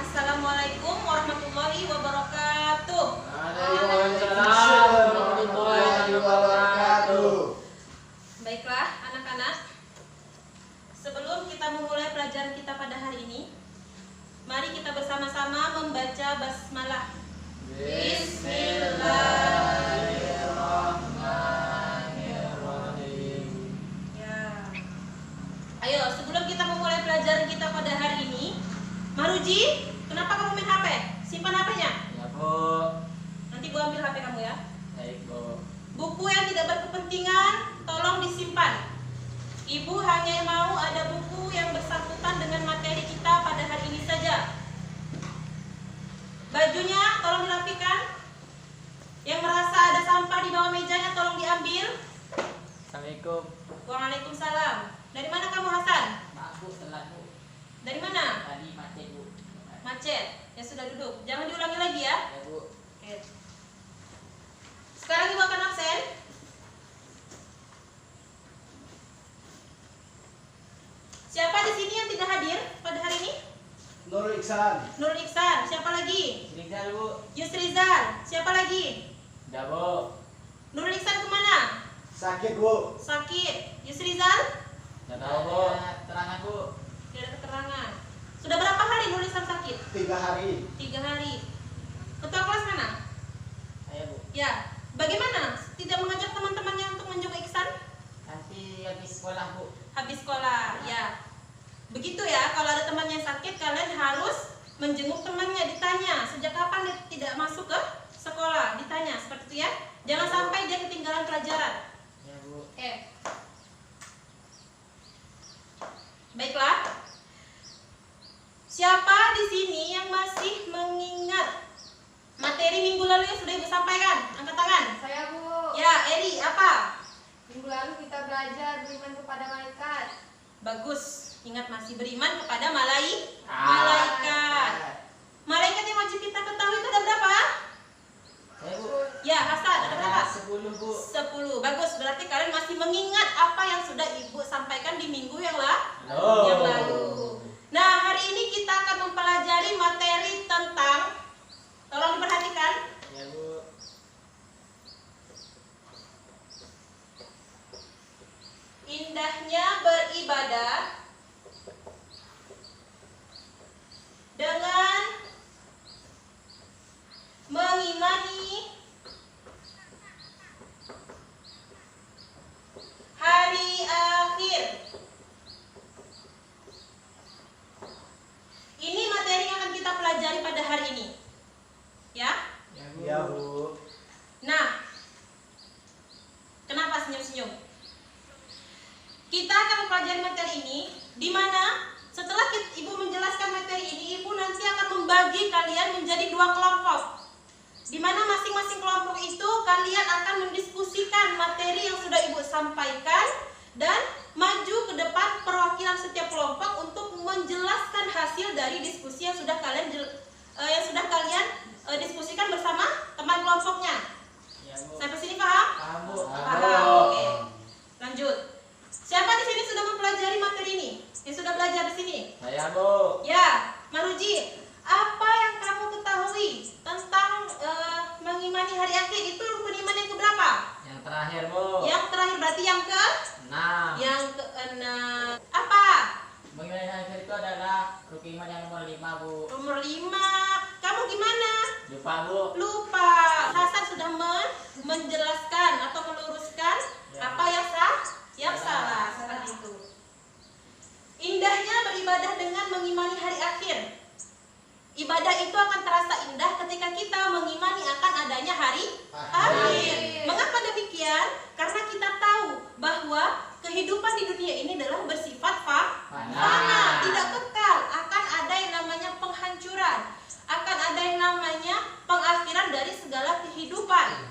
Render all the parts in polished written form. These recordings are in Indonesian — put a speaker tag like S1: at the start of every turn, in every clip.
S1: Assalamualaikum warahmatullahi wabarakatuh.
S2: Waalaikumsalam warahmatullahi wabarakatuh.
S1: Baiklah anak-anak, sebelum kita memulai pelajaran kita pada hari ini, mari kita bersama-sama membaca basmalah. Bismillahirrahmanirrahim. Ya. Ayo, sebelum kita memulai pelajaran kita pada hari ini, Maruji, kenapa kamu main HP? Simpan HP-nya.
S2: Ya, Bu.
S1: Nanti gua ambil HP kamu ya.
S2: Baik, Bu.
S1: Buku yang tidak berkepentingan tolong disimpan. Ibu hanya mau ada buku yang bersangkutan dengan materi kita pada hari ini saja. Bajunya tolong dirapikan. Yang merasa ada sampah di bawah mejanya tolong diambil.
S2: Assalamualaikum.
S1: Waalaikumsalam. Dari mana kamu, Hasan?
S2: Maaf, Bu, telat, Bu.
S1: Dari mana?
S2: Tadi macet, Bu.
S1: Macet. Ya sudah, duduk. Jangan diulangi lagi ya.
S2: Ya, Bu.
S1: Oke. Sekarang ibu akan absen. Siapa di sini yang tidak hadir pada hari ini?
S3: Nurul Iksan.
S1: Nurul Iksan. Siapa lagi?
S2: Rizal, Bu.
S1: Yusrizal. Siapa lagi?
S2: Udah, Bu.
S1: Nurul Iksan kemana?
S3: Sakit, Bu.
S1: Sakit. Yusrizal?
S2: Udah tahu, Bu. Terangan, Bu.
S1: Tidak ada keterangan. Sudah berapa hari Nurul Iksan sakit?
S3: 3 hari.
S1: 3 hari. Ketua kelas mana?
S2: Saya, Bu.
S1: Ya. Bagaimana? Tidak mengajak teman-temannya untuk menjenguk Iksan?
S2: Nanti habis sekolah, Bu.
S1: Habis sekolah, ya. Begitu ya, kalau ada temannya sakit, kalian harus menjenguk temannya, ditanya sejak kapan dia tidak masuk ke sekolah, ditanya seperti itu ya. Jangan sampai dia ketinggalan pelajaran.
S2: Ya, Bu.
S1: Oke. Baiklah. Siapa di sini yang masih mengingat materi minggu lalu yang sudah Ibu sampaikan? Angkat tangan.
S4: Saya, Bu.
S1: Ya, Eri, apa?
S4: Minggu lalu kita belajar beriman kepada malaikat.
S1: Bagus. Ingat, masih beriman kepada malaikat. Malaikat yang wajib kita ketahui itu ada berapa?
S2: Saya, Bu.
S1: Ya, Hasan, ada berapa?
S2: 10, Bu.
S1: 10. Bagus, berarti kalian masih mengingat apa yang sudah Ibu sampaikan di minggu yang
S2: Halo.
S1: lalu. Nah, hari ini kita akan mempelajari materi tentang, tolong diperhatikan,
S2: Ya, Bu.
S1: indahnya beribadah dengan mengimani hari akhir. Ini materi yang akan kita pelajari pada hari ini. Ya?
S2: Ya, Bu.
S3: Ya, Bu.
S1: Nah, kenapa senyum-senyum? Kita akan mempelajari materi ini, di mana setelah Ibu menjelaskan materi ini, Ibu nanti akan membagi kalian menjadi 2 kelompok. Di mana masing-masing kelompok itu kalian akan mendiskusikan materi yang sudah Ibu sampaikan dan maju ke depan perwakilan setiap kelompok untuk menjelaskan hasil dari diskusi yang sudah kalian diskusikan bersama teman kelompoknya.
S2: Ya, Bu.
S1: Sampai sini paham?
S2: Paham, Bu.
S1: Paham. Oke. Lanjut. Siapa di sini sudah mempelajari materi ini? Yang sudah belajar di sini?
S2: Saya, Bu.
S1: Ya, Maruji. Apa yang kamu ketahui tentang mengimani hari akhir? Itu rukun iman yang keberapa?
S2: Yang terakhir, Bu.
S1: Yang terakhir berarti yang ke?
S2: 6.
S1: Yang keenam. Apa?
S2: Mengenai akhir itu adalah rukun iman yang nomor 5, Bu.
S1: Nomor 5. Kamu gimana?
S2: Lupa, Bu.
S1: Lupa. Hasan sudah menjelaskan atau meluruskan apa yang sah, yang salah, seperti itu. Indahnya beribadah dengan mengimani hari akhir. Ibadah itu akan terasa indah ketika kita mengimani akan adanya hari akhir. Mengapa demikian? Karena kita tahu bahwa kehidupan di dunia ini adalah bersifat fana, tidak kekal. Akan ada yang namanya penghancuran, akan ada yang namanya pengakhiran dari segala kehidupan,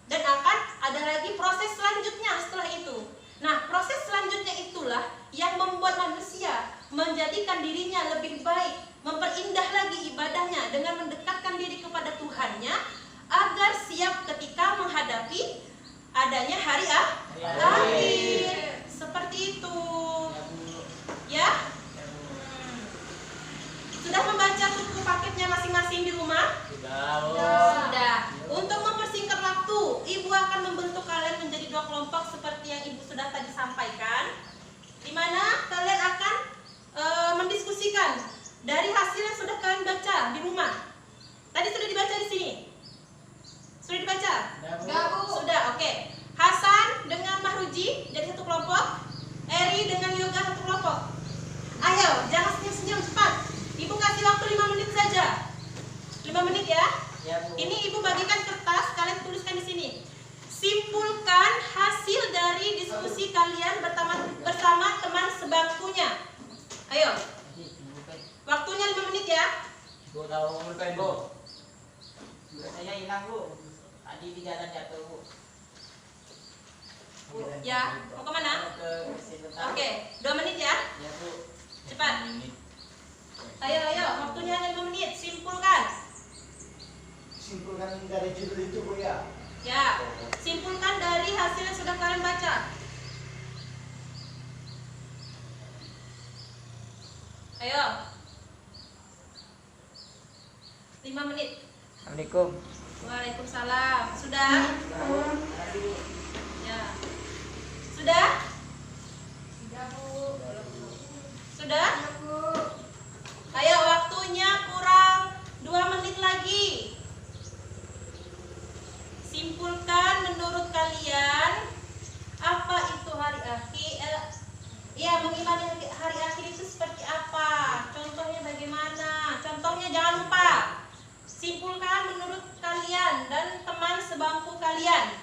S1: dan akan ada lagi proses selanjutnya setelah itu. Nah, proses selanjutnya itulah yang membuat manusia menjadikan dirinya lebih baik, memperindah lagi ibadahnya dengan mendekatkan diri kepada Tuhannya agar siap ketika menghadapi adanya hari akhir. Seperti itu. Ya? Sudah membaca
S2: Sudah, Bu.
S1: Sudah. Untuk mempersingkat waktu, Ibu akan membentuk kalian menjadi 2 kelompok seperti yang Ibu sudah tadi sampaikan, di mana kalian akan mendiskusikan dari hasil yang sudah kalian baca di rumah. Tadi sudah dibaca di sini. Sudah dibaca?
S4: Sudah, Bu.
S1: Sudah, oke. Hasan dengan Mahruji jadi 1 kelompok. Eri dengan Yoga 1 kelompok. Ayo, jangan senyum-senyum, cepat. Ibu kasih waktu 5 menit saja. 5 menit ya.
S2: Ya, Bu.
S1: Ini Ibu bagikan kertas, kalian tuliskan di sini. Simpulkan hasil dari diskusi kalian bersama teman sebangkunya. Ayo, waktunya 5 menit ya.
S2: Bu tahu pulpen, Bu. Saya hilang, Bu. Tadi di jalan jatuh, Bu.
S1: Ya, mau kemana?
S2: Mau ke sebentar.
S1: Oke, 2 menit ya.
S2: Ya, Bu.
S1: Cepat. Ayo, waktunya hanya 5 menit. Simpulkan.
S3: Simpulkan dari judul itu, Bu ya.
S1: Ya, simpulkan dari hasil yang sudah kalian baca. Ayo. 5 menit.
S2: Assalamualaikum.
S1: Waalaikumsalam. Sudah? Ya. Sudah?
S4: Sudah, Bu.
S1: Sudah?
S4: Sudah, Bu.
S1: Ayo, waktunya kurang 2 menit lagi. Simpulkan menurut kalian apa itu hari akhir. Ya, mengimani hari akhir itu seperti apa? Contohnya bagaimana? Contohnya jangan lupa. Simpulkan menurut kalian dan teman sebangku kalian.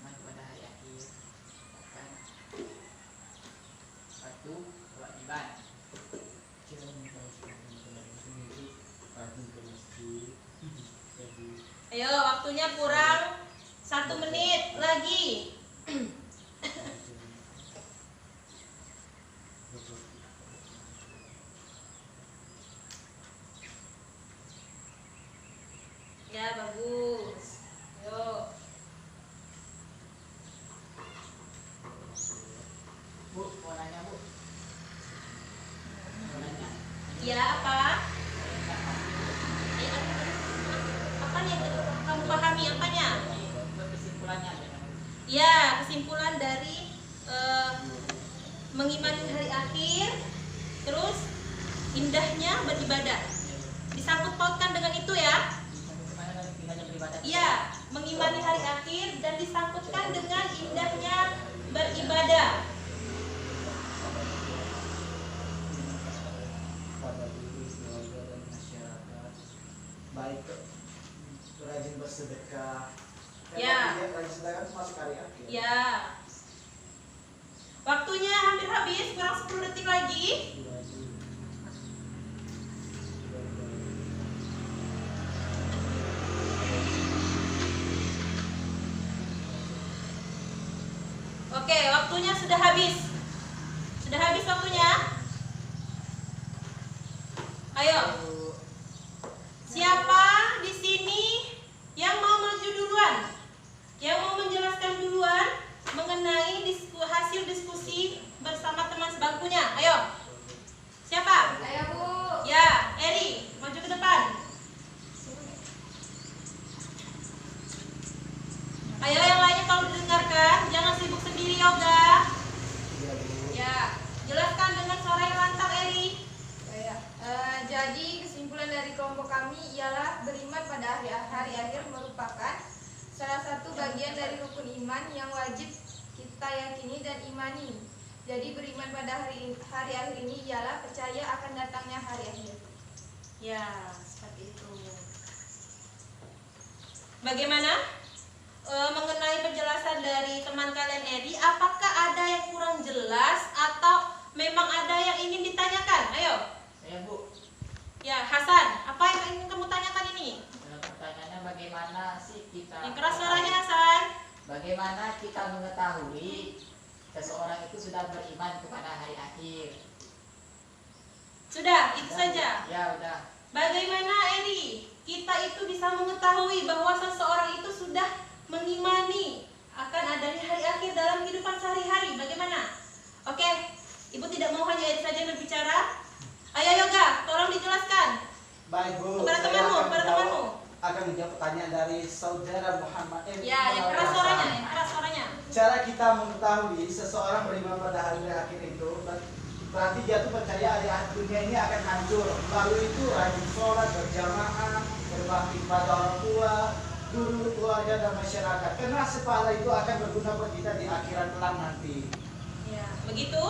S2: Pada hari akhir akan satu kewajiban.
S1: Ayo, waktunya kurang 1 menit lagi. Ya, bagus. Ayo.
S2: Bu, mau nanya, Bu. Mau nanya.
S1: Ya, apa? Apa nih yang kamu pahami? Apanya?
S2: Kesimpulannya ada.
S1: Ya, kesimpulan dari mengimani hari akhir, terus indahnya beribadah. Disangkut pautkan dengan itu ya. Iya, mengimani hari akhir dan disangkutkan dengan indahnya beribadah.
S3: Pada diri, keluarga, dan masyarakat. Baik, rajin bersedekah.
S1: Ya.
S3: Rajin sedekah itu masuk hari akhir.
S1: Ya. Waktunya hampir habis, kurang 10 detik lagi. Oke, waktunya sudah habis. Sudah habis waktunya. Ayo. Siapa di sini yang mau maju duluan? Yang mau menjelaskan duluan mengenai hasil diskusi bersama teman sebangkunya? Ayo. Siapa?
S4: Saya, Bu.
S1: Ya, Eri, maju ke depan. Ayo yang lainnya kalau didengarkan, jangan sibuk sendiri Yoga. Ya, jelaskan dengan suara yang lantang Eri.
S4: Jadi kesimpulan dari kelompok kami ialah beriman pada hari akhir merupakan salah satu bagian dari rukun iman yang wajib kita yakini dan imani. Jadi beriman pada hari akhir ini ialah percaya akan datangnya hari akhir.
S1: Ya, seperti itu. Bagaimana mengenai penjelasan dari teman kalian Eri? Apakah ada yang kurang jelas atau memang ada yang ingin ditanyakan? Ayo.
S2: Saya, Bu.
S1: Ya, Hasan, apa yang ingin kamu tanyakan ini?
S2: Pertanyaannya bagaimana sih kita?
S1: Yang keras suaranya Hasan.
S2: Bagaimana kita mengetahui seseorang itu sudah beriman kepada hari akhir?
S1: Sudah, itu saja.
S2: Ya, udah.
S1: Bagaimana Eri? Kita itu bisa mengetahui bahwa seseorang itu sudah mengimani akan adanya hari akhir dalam kehidupan sehari-hari. Bagaimana? Oke, Ibu tidak mau
S3: saudara Muhammad.
S1: Ya, yang keras suaranya, yang keras suaranya.
S3: Cara kita mengetahui seseorang beriman pada hari akhir itu, berarti dia tuh percaya hari akhir dunia ini akan hancur. Lalu itu rajin sholat, berjamaah, berbakti pada orang tua, guru, keluarga, dan masyarakat. Karena pahala itu akan berguna buat kita di akhirat kelak nanti.
S1: Ya, begitu?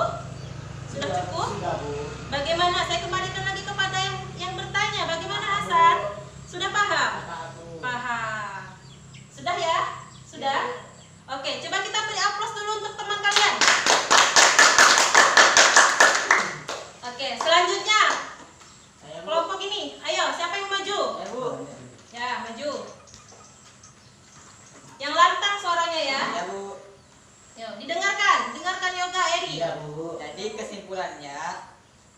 S1: Sudah cukup?
S3: Sudah, Bu.
S1: Bagaimana? Saya kembalikan lagi kepada yang bertanya. Bagaimana Hasan? Sudah paham? Paham. Sudah ya? Sudah? Oke, coba kita beri aplaus dulu untuk teman kalian. Oke, selanjutnya
S2: Saya Bu.
S1: kelompok ini. Ayo, siapa yang maju?
S2: Ya Bu.
S1: Ya, maju. Yang lantang suaranya ya.
S2: Ya Bu.
S1: Yuk, dengarkan Yoga Eri.
S2: Ya Bu. Jadi kesimpulannya,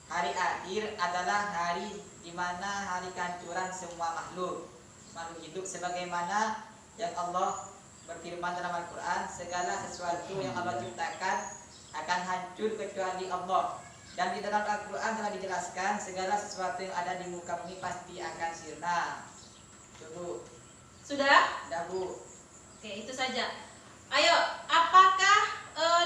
S2: hari akhir adalah hari di mana hari kehancuran semua makhluk hidup, sebagaimana yang Allah berfirman dalam Al-Quran, segala sesuatu yang Allah ciptakan akan hancur kecuali Allah. Dan di dalam Al-Quran telah dijelaskan segala sesuatu yang ada di muka bumi pasti akan sirna. Coba.
S1: Sudah?
S2: Dah Bu.
S1: Oke, itu saja. Ayo, apakah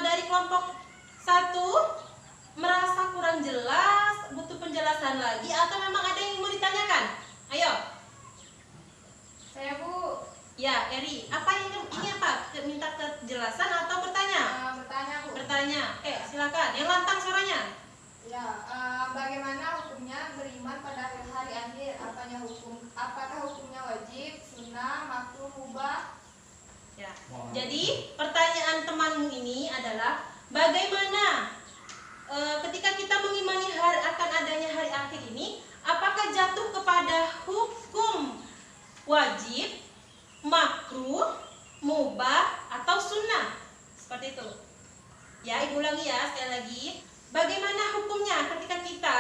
S1: dari kelompok 1 merasa kurang jelas, butuh penjelasan lagi, atau memang ada yang mau ditanyakan? Ayo.
S4: Saya Bu,
S1: Ya, Eri, apa ini apa? Minta kejelasan atau bertanya?
S4: bertanya Bu.
S1: Bertanya. Oke, silakan. Yang lantang suaranya.
S4: Ya, bagaimana hukumnya beriman pada hari akhir? Apakah hukumnya wajib, sunnah, makruh, mubah?
S1: Ya. Jadi, pertanyaan temanmu ini adalah bagaimana ketika kita mengimani akan adanya hari akhir ini, apakah jatuh kepada hukum wajib, makruh, mubah, atau sunnah? Seperti itu. Ya, ibu ulangi ya sekali lagi. Bagaimana hukumnya ketika kita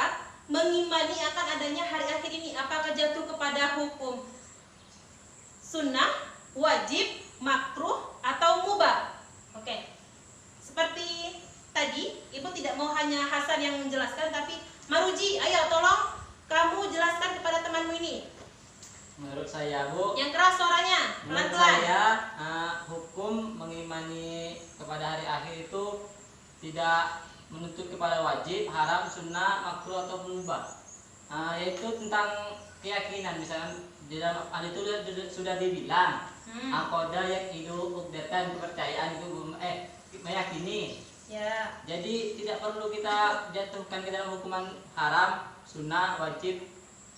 S1: mengimani akan adanya hari akhir ini? Apakah jatuh kepada hukum sunnah, wajib, makruh, atau mubah? Oke. Seperti tadi, ibu tidak mau hanya Hasan yang menjelaskan, tapi Maruji, ayo tolong kamu jelaskan kepada temanmu ini.
S5: Menurut saya Bu,
S1: Yang keras suaranya,
S5: menurut
S1: pelan-pelan.
S5: saya hukum mengimani kepada hari akhir itu tidak menuntut kepada wajib, haram, sunnah, makruh atau mubah. Yaitu tentang keyakinan. Misalnya di dalam hal itu sudah dibilang akoda yang hidup ukdatan kepercayaan itu meyakini.
S1: Ya.
S5: Jadi tidak perlu kita jatuhkan ke dalam hukuman haram, sunnah, wajib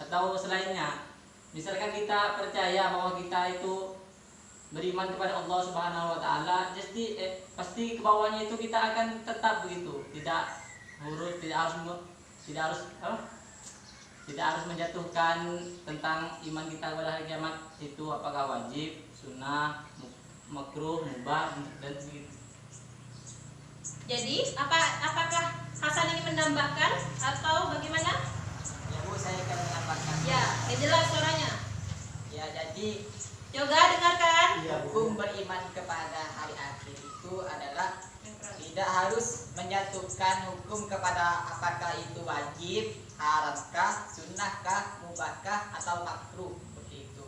S5: atau selainnya. Misalkan kita percaya bahwa kita itu beriman kepada Allah Subhanahu wa taala, jadi pasti ke bawahnya itu kita akan tetap begitu. Tidak harus menjatuhkan tentang iman kita pada hari kiamat itu apakah wajib, sunnah, makruh, mubah dan begitu.
S1: Jadi, apakah Hasan ini menambahkan atau bagaimana?
S2: Ya Bu, saya akan menambahkan.
S1: Ya, jelas suaranya.
S2: Ya, jadi
S1: Yoga dengarkan.
S3: Iya, Bu.
S2: hukum beriman kepada hari akhir itu adalah tidak harus menjatuhkan hukum kepada apakah itu wajib, haramkah, sunnahkah, mubahkah, atau makruh, seperti itu.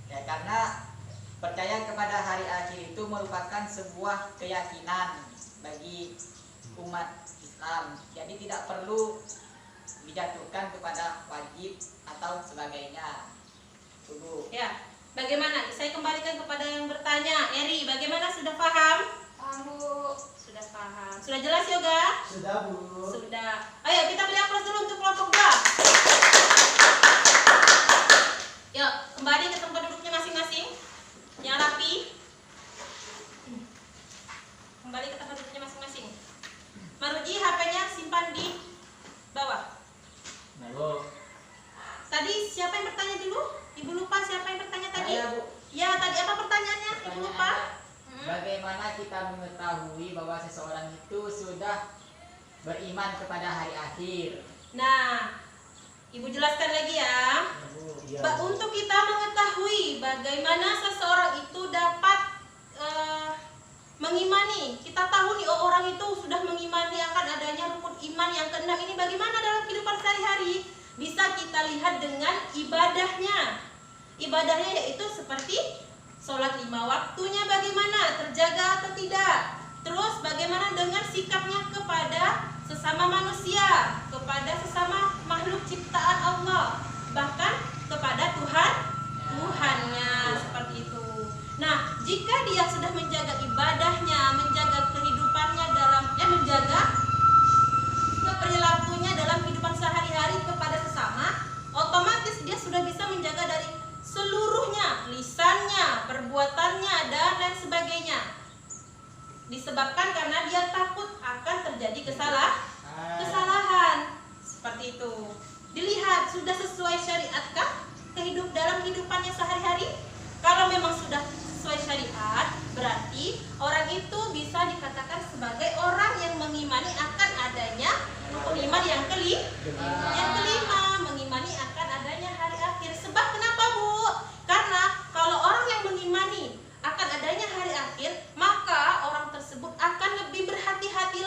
S2: Ya, karena percaya kepada hari akhir itu merupakan sebuah keyakinan bagi umat Islam. Jadi tidak perlu dijatuhkan kepada wajib atau sebagainya. Tunggu.
S1: Ya, bagaimana? Saya kembalikan kepada yang bertanya. Eri, bagaimana? Sudah paham?
S4: Bu,
S1: Sudah paham. Sudah jelas Yoga?
S3: Sudah, Bu.
S1: Sudah. Ayo kita beri aplaus dulu untuk kelompok 2. Yuk, kembali ke tempat duduknya masing-masing. Yang rapi. Kembali ke tempat duduknya masing-masing. Maruji, HP-nya simpan di bawah.
S5: Nah, Bu.
S1: Tadi siapa yang bertanya dulu? Ibu lupa siapa yang bertanya tadi?
S2: Saya, Bu.
S1: Ya, tadi apa pertanyaannya? Ibu lupa.
S2: Bagaimana kita mengetahui bahwa seseorang itu sudah beriman kepada hari akhir?
S1: Nah, Ibu jelaskan lagi ya.
S3: Iya, Bu.
S1: Untuk kita mengetahui bagaimana seseorang itu dapat mengimani, kita tahu nih orang itu sudah mengimani akan adanya rukun iman yang keenam ini bagaimana dalam kehidupan sehari-hari? Bisa kita lihat dengan ibadahnya. Ibadahnya yaitu seperti Sholat 5 waktunya bagaimana? Terjaga atau tidak? Terus bagaimana dengan sikapnya kepada sesama manusia, kepada sesama makhluk ciptaan Allah, bahkan kepada Tuhannya, seperti itu. Nah, jika dia sudah menjaga ibadahnya, menjaga kehidupannya menjaga perilakunya dalam kehidupan sehari-hari kepada sesama, otomatis dia sudah bisa menjaga dari seluruhnya, lisannya, perbuatannya, dan lain sebagainya. Disebabkan karena dia takut akan terjadi kesalahan. Seperti itu. Dilihat sudah sesuai syariatkah dalam kehidupannya sehari-hari? Kalau memang sudah sesuai syariat, berarti orang itu bisa dikatakan sebagai orang yang mengimani akan adanya rukun iman yang kelima, mengimani akan adanya hari akhir. Sebab kenapa, Bu? Karena kalau orang yang mengimani akan adanya hari akhir, maka orang tersebut akan lebih berhati-hati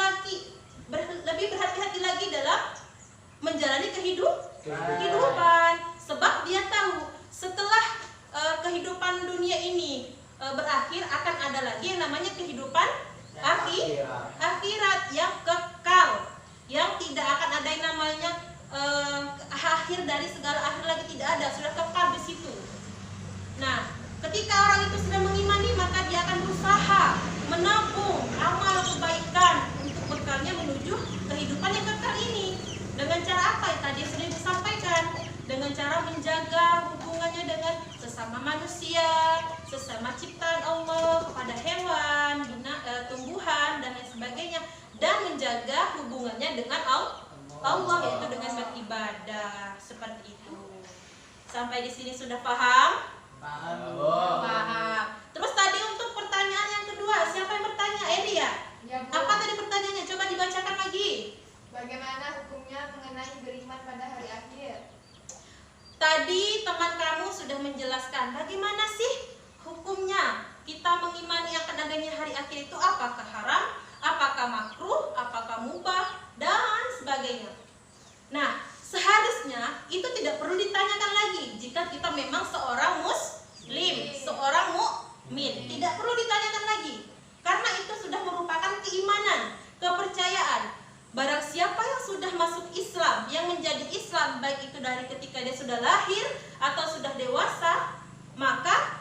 S1: lagi dalam menjalani kehidupan. Sebab dia tahu setelah kehidupan dunia ini berakhir, akan ada lagi yang namanya kehidupan akhirat yang kekal, yang tidak akan ada yang namanya akhir dari segala akhir lagi, tidak ada, sudah kekal di situ. Nah, ketika orang itu sudah mengimani, maka dia akan berusaha menabung amal kebaikan untuk bekalnya menuju kehidupan yang kekal ini. Dengan cara apa? Tadi sudah disampaikan, dengan cara menjaga hubungannya dengan sesama manusia, sesama ciptaan Allah, kepada hewan, tumbuhan, dan lain sebagainya, dan menjaga hubungannya dengan Allah, yaitu dengan beribadah. Seperti itu. Sampai di sini sudah paham? Paham. Terus tadi untuk pertanyaan yang kedua, siapa yang bertanya? Edi ya?
S4: Ya, Bu.
S1: Apa tadi pertanyaannya? Coba dibacakan lagi.
S4: Bagaimana hukumnya mengenai beriman pada hari akhir?
S1: Tadi teman kamu sudah menjelaskan bagaimana sih hukumnya kita mengimani akan adanya hari akhir itu, apakah haram, apakah makruh, apakah mubah, dan sebagainya. Nah, seharusnya itu tidak perlu ditanyakan lagi jika kita memang seorang muslim, seorang mukmin. Tidak perlu ditanyakan lagi, karena itu sudah merupakan keimanan, kepercayaan. Barang siapa yang sudah masuk Islam, yang menjadi Islam, baik itu dari ketika dia sudah lahir atau sudah dewasa, maka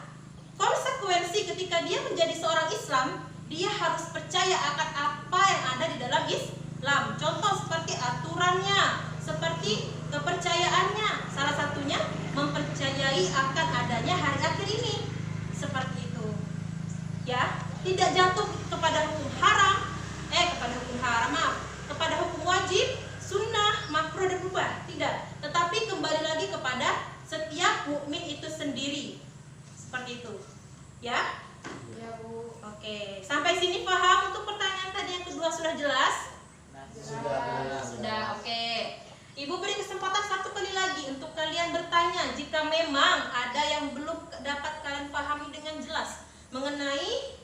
S1: konsekuensi ketika dia menjadi seorang Islam, dia harus percaya akan apa yang ada di dalam Islam. Contoh seperti aturannya, seperti kepercayaannya, salah satunya mempercayai akan adanya hari akhir ini. Seperti itu. Ya, tidak jatuh kepada hukum haram, kepada hukum wajib, sunnah, makruh, dan mubah. Tidak, tetapi kembali lagi kepada setiap mukmin itu sendiri. Seperti itu. Ya?
S4: Ya, Bu.
S1: Oke, sampai sini paham untuk pertanyaan tadi yang kedua sudah jelas? Sudah, oke. Ibu beri kesempatan satu kali lagi untuk kalian bertanya jika memang ada yang belum dapat kalian pahami dengan jelas mengenai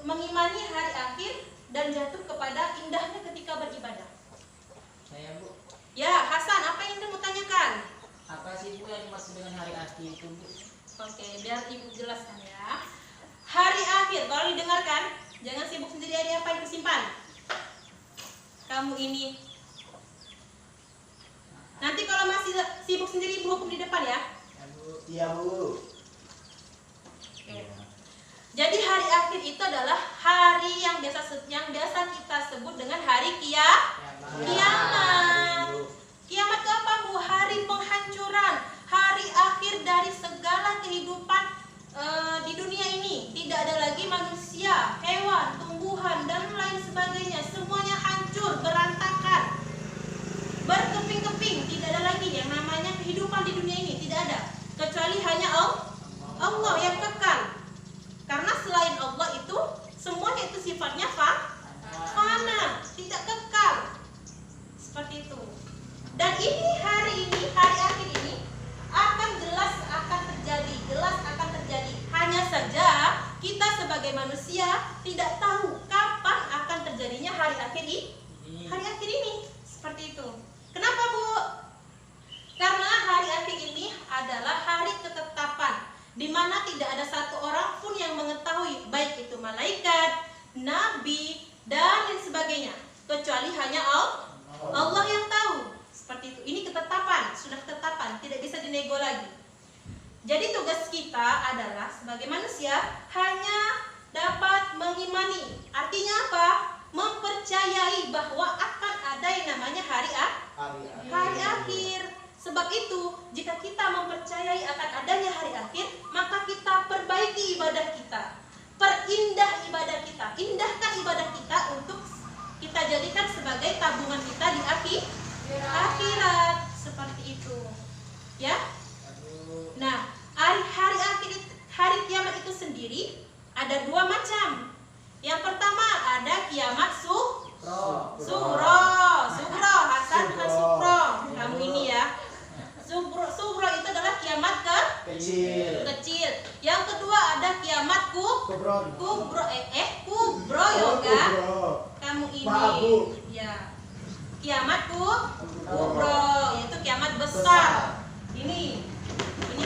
S1: mengimani hari akhir dan jatuh kepada indahnya ketika beribadah.
S2: Saya, Bu.
S1: Ya, Hasan, apa yang Anda mau tanyakan?
S2: Apa sih, Bu, yang dimaksud dengan hari akhir itu, Bu?
S1: Oke, biar Ibu jelaskan ya. Hari akhir, kalau didengarkan, jangan sibuk sendiri, ada apa itu simpan. Kamu ini. Nanti kalau masih sibuk sendiri, Ibu hukum di depan ya.
S2: Ya, Bu.
S3: Iya, Bu.
S1: Oke. Jadi hari akhir itu adalah hari yang biasa kita sebut dengan hari kiamat. Kiamat itu apa, Bu? Hari penghancuran, hari akhir dari segala kehidupan di dunia ini. Tidak ada lagi manusia, hewan, tumbuhan, dan lain sebagainya. Semuanya hancur, berantakan, berkeping-keping. Tidak ada lagi yang namanya kehidupan di dunia ini. Tidak ada, kecuali hanya Allah yang kekal. Karena selain Allah itu, semuanya itu sifatnya fana, tidak kekal. Seperti itu. Dan hari akhir ini jelas akan terjadi. Hanya saja kita sebagai manusia Jadi tugas kita adalah sebagai manusia hanya dapat mengimani. Artinya apa? Mempercayai bahwa akan ada yang namanya hari akhir. Sebab itu, jika kita mempercayai akan adanya hari akhir, maka kita perbaiki ibadah kita. Perindah ibadah kita. Indahkan ibadah kita untuk kita jadikan sebagai tabungan kita di akhirat. Seperti itu. Ya. Nah, hari kiamat itu sendiri ada dua macam. Yang pertama ada kiamat sugro. Hasan bukan sugro. Kamu ini ya. Sugro itu adalah kiamat kecil. Yang kedua ada kiamat kubro yoga. Kamu ini. Ya. Kiamat kubro yaitu kiamat besar. Ini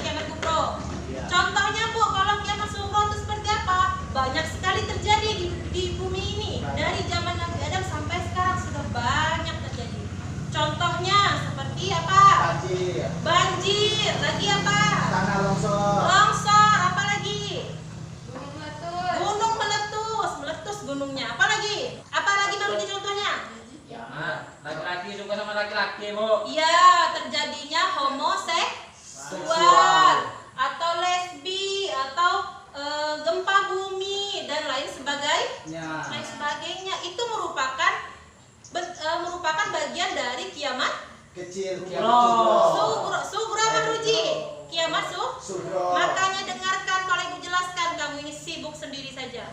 S1: kiamat kubro. Contohnya Bu, kalau kiamat sugro itu seperti apa? Banyak sekali terjadi di bumi ini. Dari zaman Nabi Adam sampai sekarang sudah banyak terjadi. Contohnya seperti apa? Banjir. Lagi apa?
S3: Tanah
S1: Longsor. Apa lagi?
S4: Gunung meletus.
S1: Gunung meletus gunungnya. Apa lagi? Apa lagi baru contohnya?
S5: Laki-laki suka sama laki-laki, Bu.
S1: Iya, terjadinya homoseksual atau lesbi atau gempa bumi dan lain sebagainya. Itu merupakan bagian dari kiamat
S3: kecil.
S1: sugro apa Ruji? Kiamat
S3: Sugro.
S1: Makanya dengarkan kalau Ibu jelaskan, kamu ini sibuk sendiri saja.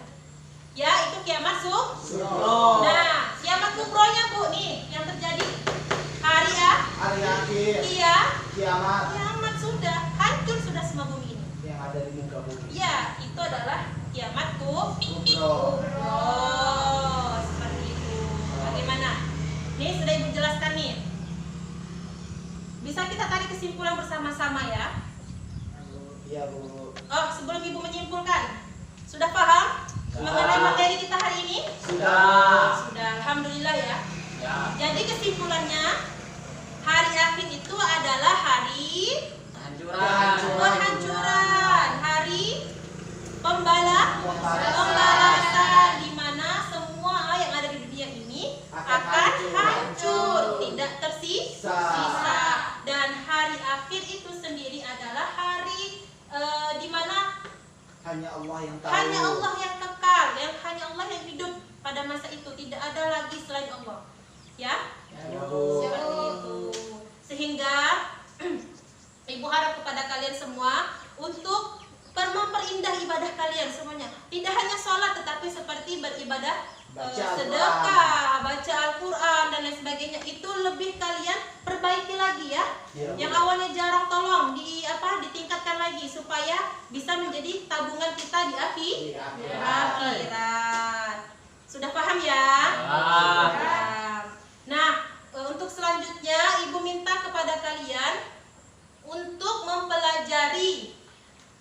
S1: Ya, itu kiamat
S3: Sugro.
S1: Nah, kiamat kubronya Bu nih yang terjadi hari
S3: akhir.
S1: Iya.
S3: Kiamat
S1: Sudah hancur sudah semua bumi ini.
S3: yang ada di muka bumi.
S1: Ya, itu adalah kiamat
S3: Kubro.
S1: Seperti itu. Bagaimana? Nih sudah Ibu jelaskan nih. Bisa kita tarik kesimpulan bersama-sama ya.
S3: Iya Bu.
S1: Oh, sebelum Ibu menyimpulkan, sudah paham mengenai materi kita hari ini?
S5: Sudah.
S1: Alhamdulillah ya.
S5: Ya.
S1: Jadi kesimpulannya, hari akhir itu adalah hari kehancuran, hari pembalasan, di mana semua yang ada di dunia ini akan hancur, tidak tersisa. Dan hari akhir itu sendiri adalah hari di mana
S3: Hanya Allah yang tahu.
S1: hanya Allah yang kekal, hanya Allah yang hidup pada masa itu, tidak ada lagi selain Allah. Ya?
S3: Ya Bu.
S1: Seperti itu. Sehingga Ibu harap kepada kalian semua untuk memperindah ibadah kalian semuanya. Tidak hanya sholat tetapi seperti beribadah,
S3: Baca
S1: sedekah, baca Al-Quran dan lain sebagainya. Itu lebih kalian perbaiki lagi ya.
S3: Ya, Bu.
S1: Yang awalnya jarang tolong ditingkatkan lagi supaya bisa menjadi tabungan kita di akhirat. Sudah paham ya? Paham. Nah, untuk selanjutnya Ibu minta kepada kalian untuk mempelajari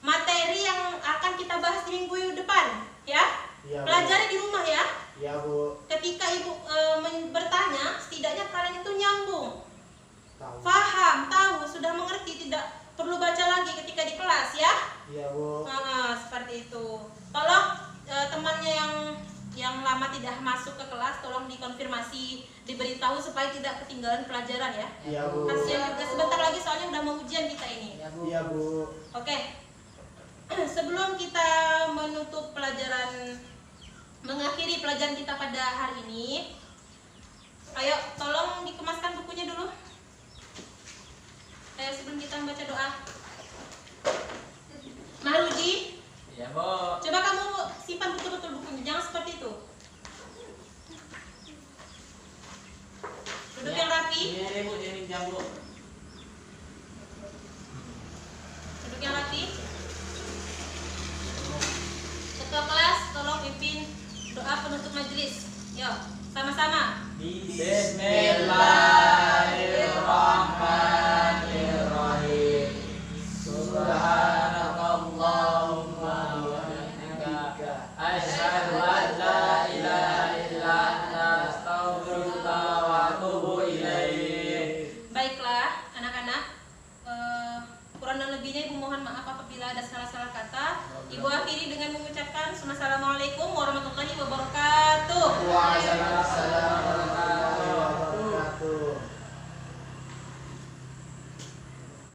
S1: materi yang akan kita bahas di minggu depan, ya.
S3: Iya, Bu.
S1: Pelajari di rumah ya.
S3: Ya Bu.
S1: Ketika Ibu bertanya, setidaknya kalian itu nyambung,
S3: Tahu.
S1: paham, tahu, sudah mengerti, tidak perlu baca lagi ketika di kelas ya.
S3: Iya Bu.
S1: Seperti itu. Tolong temannya yang lama tidak masuk ke kelas, tolong dikonfirmasi, diberitahu supaya tidak ketinggalan pelajaran ya.
S3: Iya Bu.
S1: Kasihan juga sebentar lagi soalnya udah mau ujian kita ini.
S3: Iya Bu.
S1: Oke. Sebelum kita menutup pelajaran, mengakhiri pelajaran kita pada hari ini, ayo tolong dikemaskan bukunya dulu. Sebelum kita membaca doa. Maruji,
S5: Ya, Bu.
S1: coba kamu simpan betul-betul bukunya, jangan seperti itu. Duduk yang rapi.
S5: Ini Bu, ini jam Bu.
S1: Duduk yang rapi. Ketua kelas, tolong pimpin doa penutup majelis. Yuk, sama-sama.
S5: Bismillahirrahmanirrahim. Subhanakallahumma wa bihamdika asyhadu an la ilaha illa anta astaghfiruka wa atubu ilaik.
S1: Baiklah, anak-anak. Kurang dan lebihnya Ibu mohon maaf apabila ada salah-salah kata, Ibu akhiri dengan mengucapkan Assalamualaikum